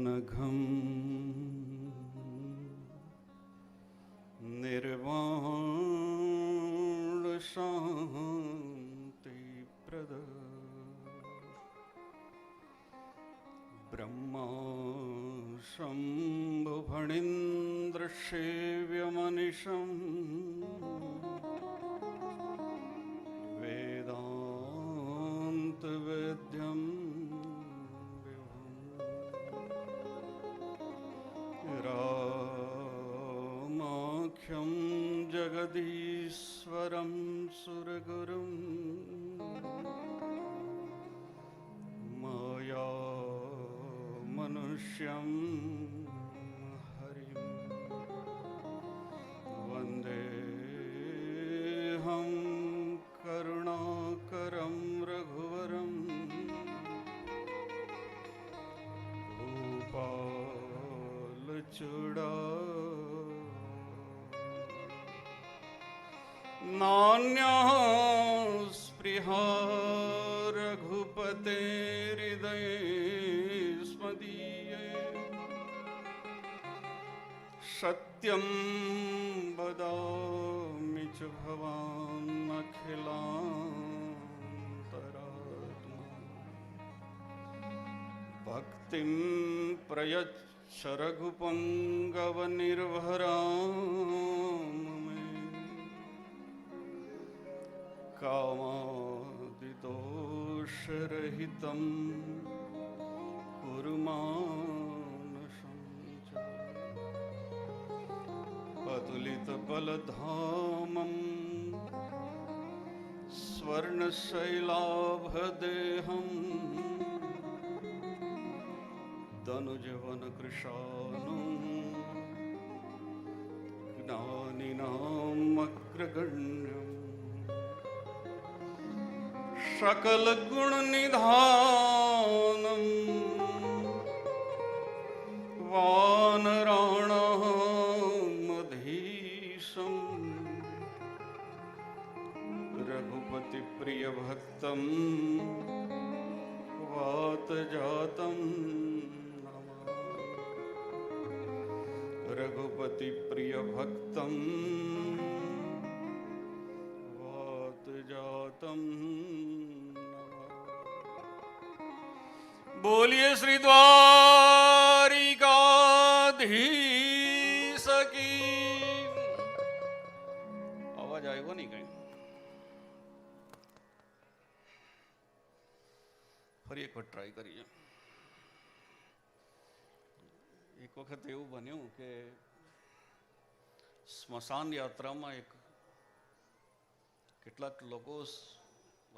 अनघं निर्वाण शान्तिप्रद ब्रह्मा शम्भुफणीन्द्रसेव्यमनिशं वेदान्तवेद्यं रामाख्यं जगदीश्वरं सुरगुरुं माया मनुष्यं हरिं वन्देऽहं करुणाकरं रघुवरं भूपालचूडा नान्यः स्पृहा रघुपतेर्हृदये स्मदीये सत्यं वदामि च भवान् अखिलान्तरात्मा भक्तिं प्रयच्छ रघुपङ्गवनिर्भरां मे कामादिदोषरहितं कुरु मानसं च अतुलितबलधामं स्वर्णशैलाभदेहं दनुजवनकृशानं ज्ञानिनाम् अग्रगण्यम् सकलगुणनिधानं वानराणामधीशं रघुपतिप्रियभक्तं वातजातं नमामि रघुपतिप्रियभक्तं वातजातं। बोलिए श्री द्वारिकाधीश की। आवाज आएगा नहीं कहीं? ફરી એક વખત ટ્રાય કરીએ. એક વખત એવું બન્યું કે સ્મશાન યાત્રામાં કેટલાક લોકો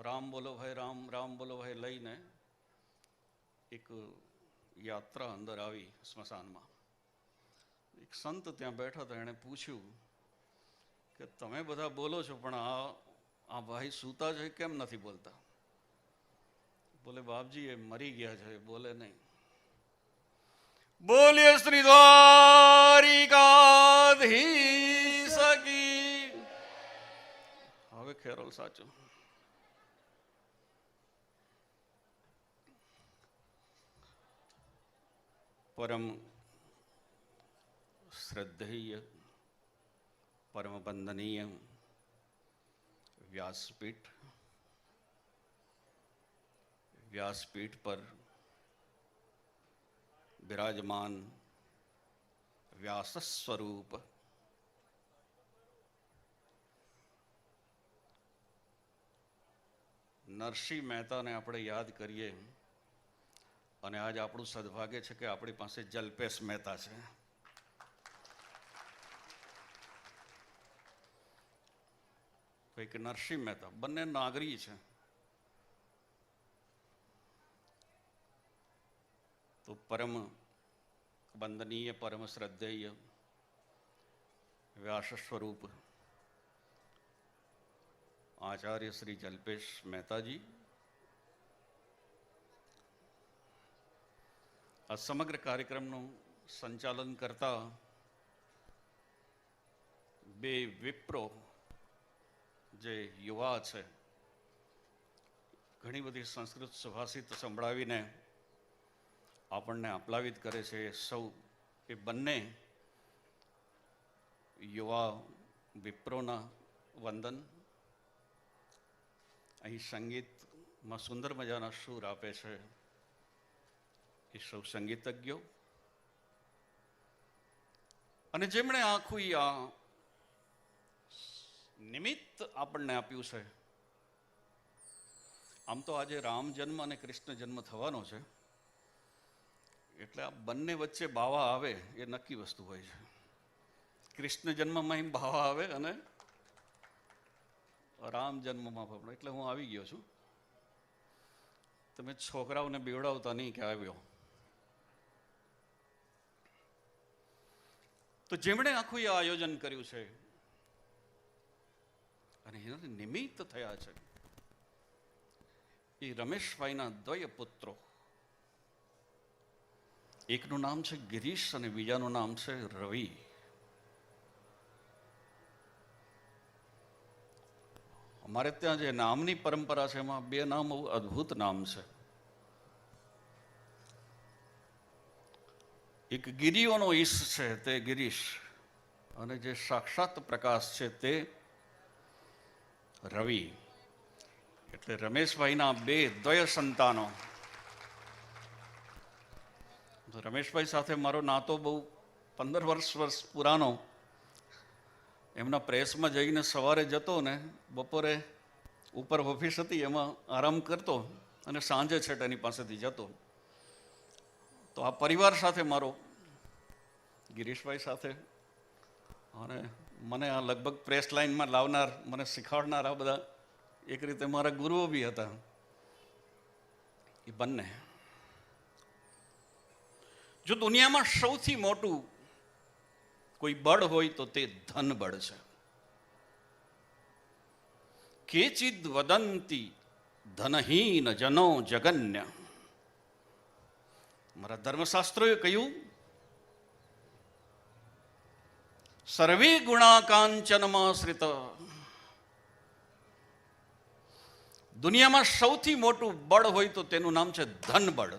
રામ બોલો ભાઈ રામ રામ બોલો ભાઈ લઈને એક યાત્રા અંદર આવી સ્મશાનમાં. એક સંત ત્યાં બેઠા હતા, એણે પૂછ્યું કે તમે બધા બોલો છો પણ આ ભાઈ સૂતા છે કેમ નથી બોલતા? બોલે બાપજી એ મરી ગયા છે, બોલે નહીં. બોલીએ શ્રી દ્વારિકાધીશ કી. હવે ખેરોલ સાચું. परम श्रद्धेय परम वंदनीय व्यासपीठ पर विराजमान व्यास स्वरूप નરસિંહ મહેતાને આપણે યાદ કરીએ અને આજ આપણું સદભાગ્ય છે કે આપણી પાસે જલ્પેશ મહેતા છે. કંઈક નરસિંહ મહેતા, બંને નાગરી છે. તો પરમ વંદનીય પરમ શ્રદ્ધેય વ્યાસ સ્વરૂપ આચાર્ય શ્રી જલ્પેશ મહેતાજી આ સમગ્ર કાર્યક્રમનું સંચાલન કરતા બે વિપ્રો જે યુવા છે, ઘણી બધી સંસ્કૃત સુભાષિત સંભળાવીને આપણને આપ્લાવિત કરે છે એ સૌ એ બંને યુવા વિપ્રોના વંદન. અહીં સંગીતમાં સુંદર મજાના સૂર આપે છે એ સૌ સંગીતજ્ઞો, અને જેમણે આખું આ નિમિત્ત આપણને આપ્યું છે. આમ તો આજે રામ જન્મ અને કૃષ્ણ જન્મ થવાનો છે, એટલે આ બંને વચ્ચે બાવા આવે એ નક્કી વસ્તુ હોય છે. કૃષ્ણ જન્મમાં બાવા આવે અને રામ જન્મમાં પણ. એટલે હું આવી ગયો છું. તમે છોકરાઓને બીવડાવતા નહીં કે આવ્યો. તો જેમણે આખું એ આયોજન કર્યું છે અને એના નિમિત્ત થયા છે એ રમેશભાઈના દ્વય પુત્રો. એકનું નામ છે ગિરીશ અને બીજાનું નામ છે રવિ. અમારે ત્યાં જે નામની પરંપરા છે એમાં બે નામ બહુ અદ્ભુત નામ છે. એક ગિરિઓનો ઈશ છે તે ગિરીશ, અને જે સાક્ષાત પ્રકાશ છે તે રવિ. એટલે રમેશભાઈના બે દ્વય સંતાનો. રમેશભાઈ સાથે મારો નાતો બહુ 15 વર્ષ પુરાનો. એમના પ્રેસમાં જઈને સવારે જતો ને બપોરે ઉપર ઓફિસ હતી એમાં આરામ કરતો અને સાંજે છેટ એની પાસેથી જતો. તો આ પરિવાર સાથે મારો, ગિરીશભાઈ સાથે, અને મને આ લગભગ પ્રેસ લાઇનમાં લાવનાર, મને શીખવાડનાર આ બધા એક રીતે મારા ગુરુઓ બી હતા. એ બંને. જો દુનિયામાં સૌથી મોટું કોઈ બળ હોય તો તે ધન બળ છે. કેચિદ વદંતી ધનહીન જનો જગન્ય. મારા ધર્મશાસ્ત્રોએ કહ્યું, સર્વે ગુણા કાંચનમાશ્રિત. દુનિયામાં સૌથી મોટું બળ હોય તો તેનું નામ છે ધન બળ.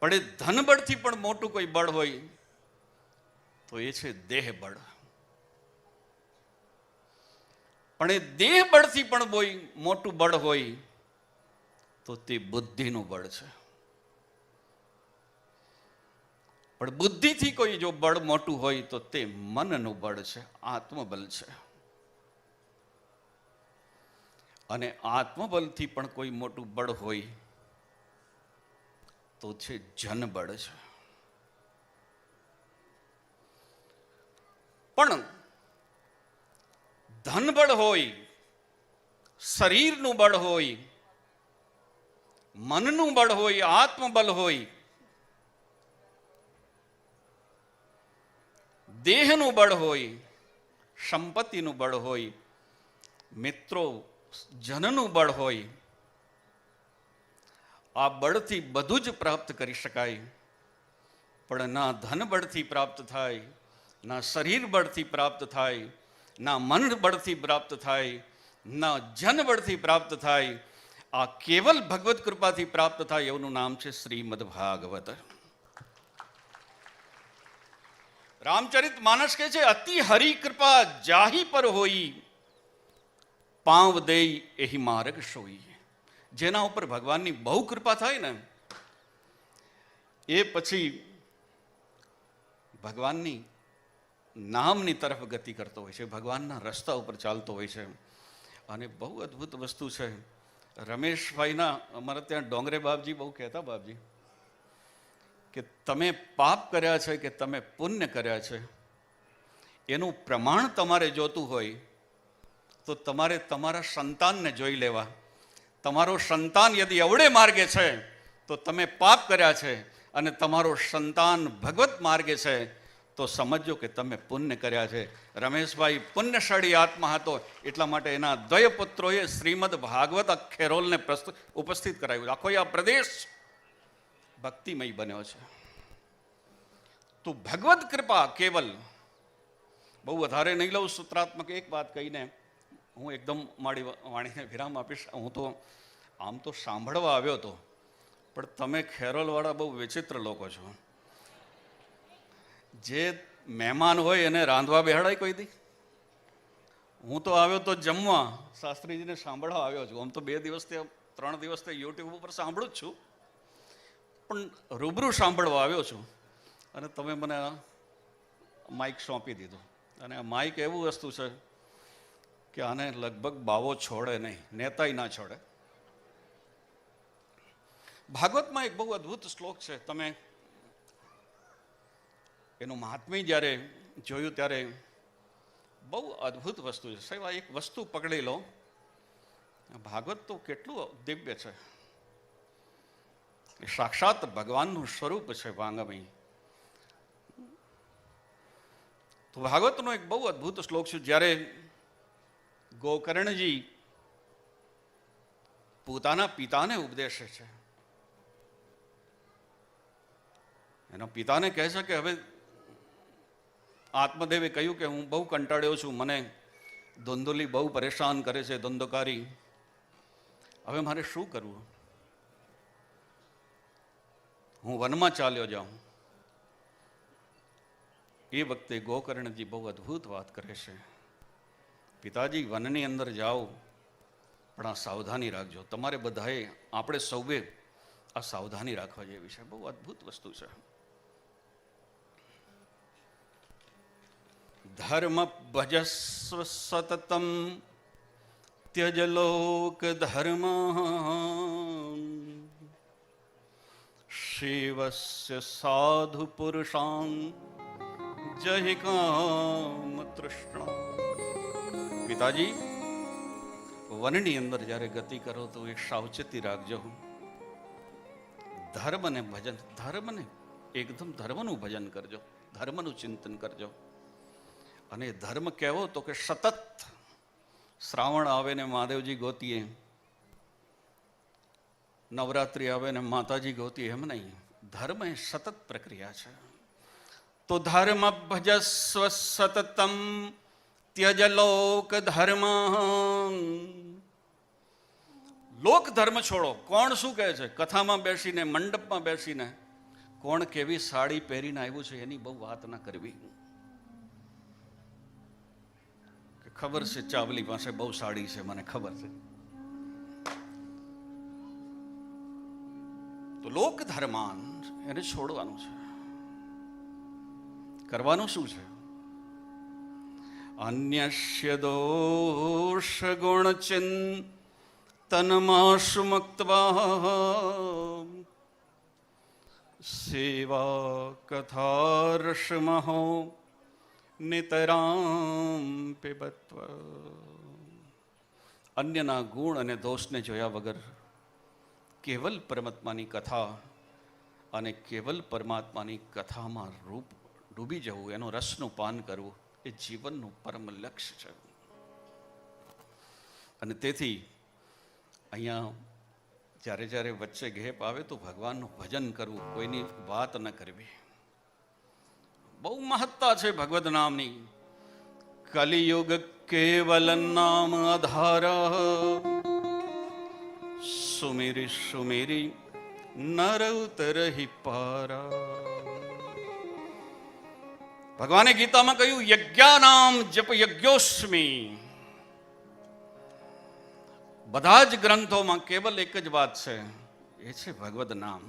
પણ એ ધન બળથી પણ મોટું કોઈ બળ હોય તો એ છે દેહ બળ. પણ એ દેહ બળથી પણ કોઈ મોટું બળ હોય તો તે બુદ્ધિનું બળ છે. પણ બુદ્ધિથી કોઈ જો બળ મોટું હોય તો તે મનનું બળ છે, આત્મબલ છે. અને આત્મબલથી પણ કોઈ મોટું બળ હોય તો છે જનબળ છે. પણ ધનબળ હોય, શરીરનું બળ હોય, મનનું બળ હોય, આત્મબળ હોય, દેહનું બળ હોય, સંપત્તિનું બળ હોય, મિત્રો જનનું બળ હોય, આ બળથી બધું જ પ્રાપ્ત કરી શકાય. પણ ના ધન બળથી પ્રાપ્ત થાય, ના શરીર બળથી પ્રાપ્ત થાય, ના મન બળથી પ્રાપ્ત થાય, ના જન બળથી પ્રાપ્ત થાય. આ કેવલ ભગવત કૃપાથી પ્રાપ્ત થાય. એનું નામ છે શ્રીમદ ભાગવત. રામચરિત માનસ કહે છે, અતિ હરિ કૃપા જાહી પર હોઈ, પાંવ દેઈ એહી માર્ગ સોઈ. જેના ઉપર ભગવાનની બહુ કૃપા થાય ને એ પછી ભગવાનની નામની તરફ ગતિ કરતો હોય છે, ભગવાનના રસ્તા ઉપર ચાલતો હોય છે. અને બહુ અદ્ભુત વસ્તુ છે. રમેશભાઈના, અમારે ત્યાં ડોંગરે બાપજી બહુ કહેતા, બાપજી કે તમે પાપ કર્યા છે કે તમે પુણ્ય કર્યા છે એનું પ્રમાણ તમારે જોતું હોય તો તમારે તમારા સંતાનને જોઈ લેવા. તમારો સંતાન યદિ અવળે માર્ગે છે તો તમે પાપ કર્યા છે, અને તમારો સંતાન ભગવત માર્ગે છે તો સમજો કે તમે પુણ્ય કર્યા છે. રમેશભાઈ પુણ્યશાળી આત્મા હતો, એટલા માટે એના દ્વય પુત્રોએ શ્રીમદ ભાગવત ખેરોલને ઉપસ્થિત કરાવ્યું. આખો આ પ્રદેશ ભક્તિમય બન્યો છે. તો ભગવત કૃપા કેવલ. બહુ વધારે નહીં લઉં, સૂત્રાત્મક એક વાત કહીને હું એકદમ મારી વાણીને વિરામ આપીશ. હું તો આમ તો સાંભળવા આવ્યો હતો, પણ તમે ખેરોલવાળા બહુ વિચિત્ર લોકો છો. જે મહેમાન હોય એને રાંધવા બેહાડાય કોઈ દી? હું તો આવ્યો તો જમવા, શાસ્ત્રીજીને સાંભળવા આવ્યો છું. આમ તો 2 દિવસથી 3 દિવસથી યુટ્યુબ ઉપર સાંભળું જ છું, પણ રૂબરૂ સાંભળવા આવ્યો છું. અને તમે મને માઇક સોંપી દીધું. અને આ માઇક એવું વસ્તુ છે કે આને લગભગ બાવો છોડે નહીં, નેતાય ના છોડે. ભાગવતમાં એક બહુ અદ્ભુત શ્લોક છે. તમે એનું મહાત્મ્ય જ્યારે જોયું ત્યારે બહુ અદ્ભુત વસ્તુ છે. સાહેબ, એક વસ્તુ પકડી લો, ભાગવત તો કેટલું દિવ્ય છે. સાક્ષાત ભગવાનનું સ્વરૂપ છે વાંગમય. તો ભાગવતનો એક બહુ અદ્ભુત શ્લોક છે. જ્યારે ગોકર્ણજી પોતાના પિતાને ઉપદેશે છે, એના પિતાને કહે છે કે હવે આત્મદેવે કહ્યું કે હું બહુ કંટાળ્યો છું, મને ધુંધુલી બહુ પરેશાન કરે છે, ધુંધકારી, હવે મારે શું કરવું? હું વનમાં ચાલ્યો જાઉં. એ વખતે ગોકર્ણજી બહુ અદ્ભુત વાત કરે છે. પિતાજી, વનની અંદર જાઓ, પણ આ સાવધાની રાખજો. તમારે બધાએ, આપણે સૌએ આ સાવધાની રાખવા જેવી છે. બહુ અદ્ભુત વસ્તુ છે. ધર્મ ભજસ્વ સતતમ ત્યજ લોક ધર્મ શિવસ્ય સાધુ પુરુષાં જહિ કામ તૃષ્ણા. પિતાજી, વનની અંદર જ્યારે ગતિ કરો તો એક સાવચેતી રાખજો. ધર્મને ભજન, ધર્મને એકદમ ધર્મનું ભજન કરજો, ધર્મનું ચિંતન કરજો. અને ધર્મ કેવો તો કે સતત. શ્રાવણ આવે ને મહાદેવજી ગોતીએ, નવરાત્રિ આવે ને માતાજી ગોતીએ, એમ નહીં. ધર્મ એ સતત પ્રક્રિયા છે. તો ધર્મ ભજસ્વ સતતમ ત્યજ લોક ધર્મ. લોક ધર્મ છોડો. કોણ શું કહે છે? કથામાં બેસીને, મંડપમાં બેસીને કોણ કેવી સાડી પહેરીને આવ્યું છે એની બહુ વાત ના કરવી. ખબર છે ચાવલી પાસે બહુ સાડી છે, મને ખબર છે. તો લોક ધર્માન એને છોડવાનું છે. કરવાનું શું છે? અન્યસ્ય દોષ ગુણ ચિંતનમાશુ મુક્ત્વા સેવા કથાર્ષમહો નિતરામ પિબત્વ. અન્યના ગુણ અને દોષને જોયા વગર કેવલ પરમાત્માની કથા અને કેવલ પરમાત્માની કથામાં ડૂબી જવું, એનો રસનું પાન કરવું, એ જીવનનું પરમ લક્ષ્ય છે. અને તેથી અહીંયા જ્યારે જ્યારે વચ્ચે ગેપ આવે તો ભગવાનનું ભજન કરવું, કોઈની વાત ન કરવી. બહુ મહત્તા છે ભગવદ નામની. કલિયુગ કેવલ નામ આધાર સુમેરી સુમેરી નર ઉતરહિ પારા. ભગવાને ગીતામાં કહ્યું, યજ્ઞાનામ જપ યજ્ઞોસ્મી. બધા જ ગ્રંથોમાં કેવલ એક જ વાત છે, એ છે ભગવદ નામ.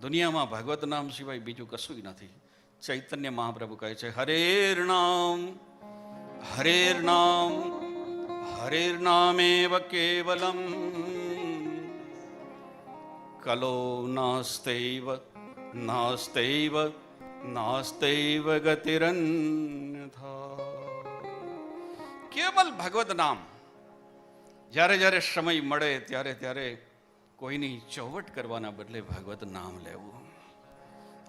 દુનિયામાં ભગવદ નામ સિવાય બીજું કશું નથી. ચૈતન્ય મહાપ્રભુ કહે છે, હરેર નામ હરેર નામ હરેર નામેવ કેવલમ કલો નાસ્તૈવ નાસ્તૈવ નાસ્તૈવ ગતિરન્યથા. કેવલ ભગવદ નામ. જ્યારે જ્યારે સમય મળે ત્યારે ત્યારે કોઈની ચોવટ કરવાના બદલે ભગવદ નામ લેવું.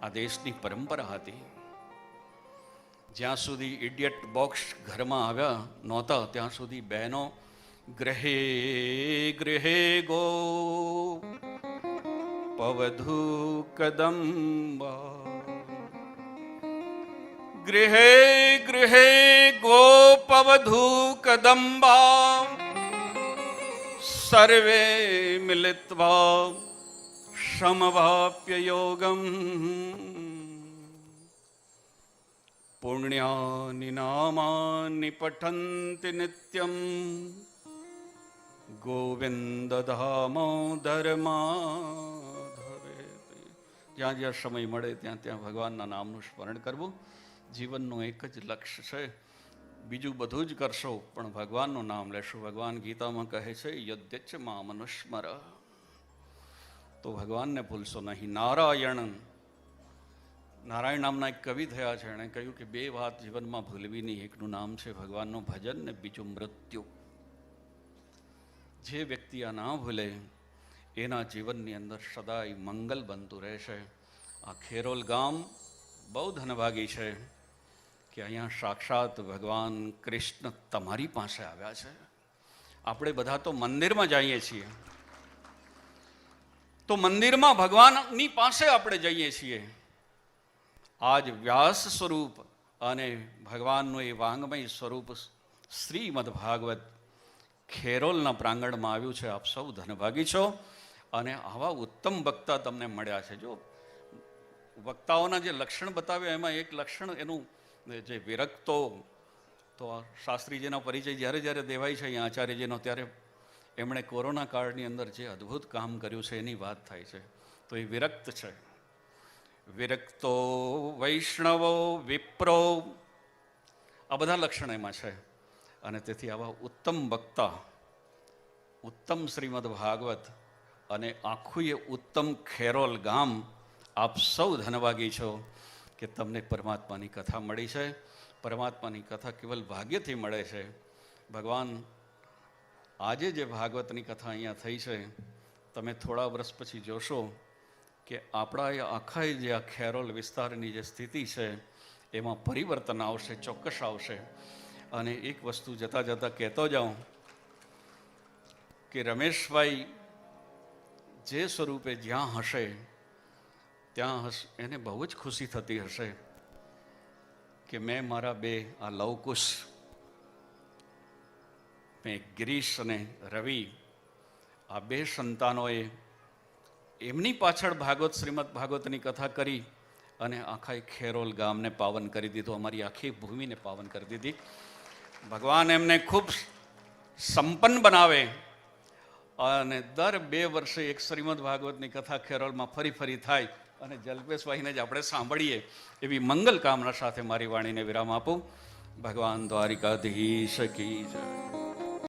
આ દેશની પરંપરા હતી. જ્યાં સુધી ઇડિયટ બોક્સ ઘરમાં આવ્યા નહોતા ત્યાં સુધી બહેનો ગૃહે ગૃહે ગો પવધુ કદંબા. ગૃહે ગૃહે ગોપવધુ કદંબા સર્વે મિલિત્વા સમવાપ્ય યોગમ પુણ્યાનિ નામાનિ પઠન્તિ નિત્યમ ગોવિંદ દામોદર માધવે. જ્યાં જ્યાં સમય મળે ત્યાં ત્યાં ભગવાનના નામનું સ્મરણ કરવું જીવનનું એક જ લક્ષ્ય છે. બીજું બધું જ કરશો પણ ભગવાનનું નામ લેશો. ભગવાન ગીતામાં કહે છે યદ્યચ મામનુસ્મર, તો ભગવાનને ભૂલશો નહીં. નારાયણ નામના એક કવિ થયા છે, એણે કહ્યું કે બે વાત જીવનમાં ભૂલવી નહીં. એકનું નામ છે ભગવાનનું ભજન ને બીજું મૃત્યુ. જે વ્યક્તિ આ ના ભૂલે એના જીવનની અંદર સદાય મંગલ બનતું રહેશે. આ ખેરોલ ગામ બહુ ધનભાગી છે કે અહીંયા સાક્ષાત ભગવાન કૃષ્ણ તમારી પાસે આવ્યા છે. આપણે બધા તો મંદિરમાં જઈએ છીએ, તો મંદિરમાં ભગવાનની પાસે આપણે જઈએ છીએ. આજ વ્યાસ સ્વરૂપ અને ભગવાનનું એ વાંગમય સ્વરૂપ શ્રીમદ ભાગવત ખેરોલના પ્રાંગણમાં આવ્યું છે. આપ સૌ ધનભાગી છો અને આવા ઉત્તમ વક્તા તમને મળ્યા છે. જો વક્તાઓના જે લક્ષણ બતાવ્યા એમાં એક લક્ષણ એનું જે વિરક્તો, તો શાસ્ત્રીજીનો પરિચય જ્યારે જ્યારે દેવાય છે અહીંયા આચાર્યજીનો, ત્યારે એમણે કોરોના કાળની અંદર જે અદ્ભુત કામ કર્યું છે એની વાત થાય છે. તો એ વિરક્ત છે. વિરક્તો વૈષ્ણવો વિપ્રો, આ બધા લક્ષણ એમાં છે. અને તેથી આવા ઉત્તમ વક્તા, ઉત્તમ શ્રીમદ ભાગવત અને આખું એ ઉત્તમ ખેરોલ ગામ, આપ સૌ ધનભાગી છો કે તમને પરમાત્માની કથા મળી છે. પરમાત્માની કથા કેવલ ભાગ્યથી મળે છે. ભગવાન આજે જે ભાગવતની કથા અહીંયા થઈ છે, તમે થોડા વર્ષ પછી જોશો કે આપણા એ આખા જે આ ખેરોલ વિસ્તારની જે સ્થિતિ છે એમાં પરિવર્તન આવશે, ચોક્કસ આવશે. અને એક વસ્તુ જતાં જતાં કહેતો જાઉં કે રમેશભાઈ જે સ્વરૂપે જ્યાં હશે ત્યાં એને બહુ જ ખુશી થતી હશે કે મેં મારા બે આ લવકુશ, મેં ગિરીશ અને રવિ, આ બે સંતાનોએ એમની પાછળ ભાગવત શ્રીમદ ભાગવતની કથા કરી અને આખા ખેરોલ ગામને પાવન કરી દીધું, અમારી આખી ભૂમિને પાવન કરી દીધી. ભગવાન એમને ખૂબ સંપન્ન બનાવે અને દર 2 વર્ષે એક શ્રીમદ ભાગવતની કથા ખેરોલમાં ફરી થાય અને જલ્પેશભાઈને જ આપણે સાંભળીએ એવી મંગલ કામના સાથે મારી વાણીને વિરામ આપું. ભગવાન દ્વારિકાધીશ કી જય.